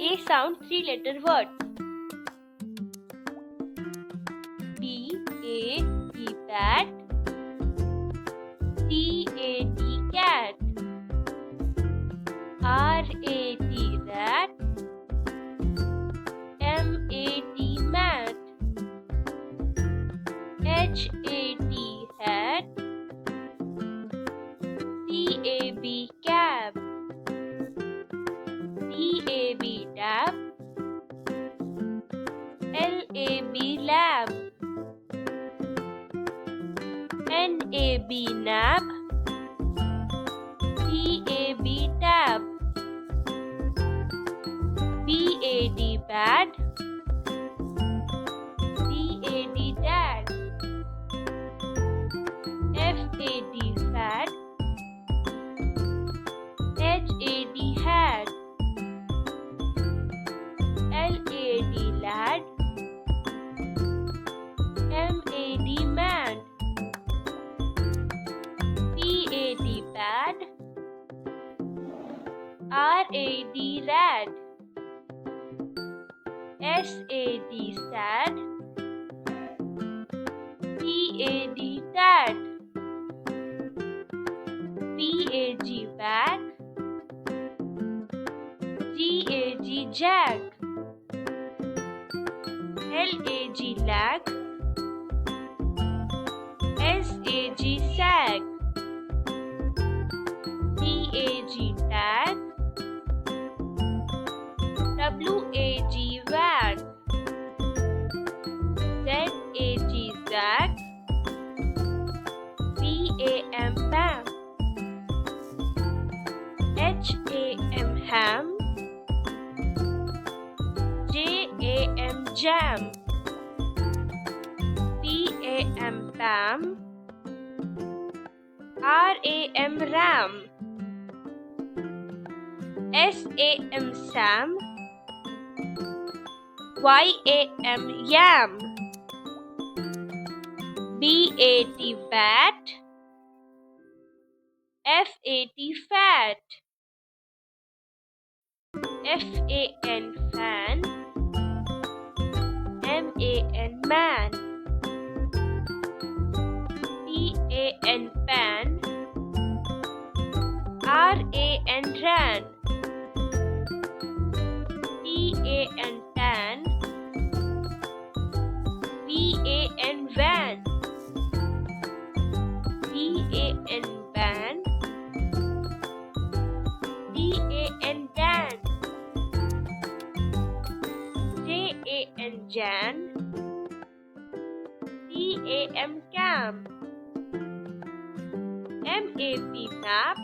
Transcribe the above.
A sound three-letter word. B A T bat. C A T cat. R A T rat. M A T mat. H A T hat. C A B cab. D A B dab. L A B lab. N A B nab. T A B tab. B A D bad. C A D dad. F A D fad. H A D had. L A D lad. M A D mad. P A D bad. R A D rad. S A D sad. T A D tad. B A G bag. G A G jag. L A G lag. S A G sag. T A G tag. W A G wag. Z A G zag. B A M bam. H A M ham. J A M jam. P A M pam. R A M ram. S A M sam. Y A M yam. B A T bat. F A T fat. F A N fan. M A N man. P A N pan. R A N ran. T A N tan. V A N van. D A N ban. D A N dan. J A N jan. C A M cam. M A P map.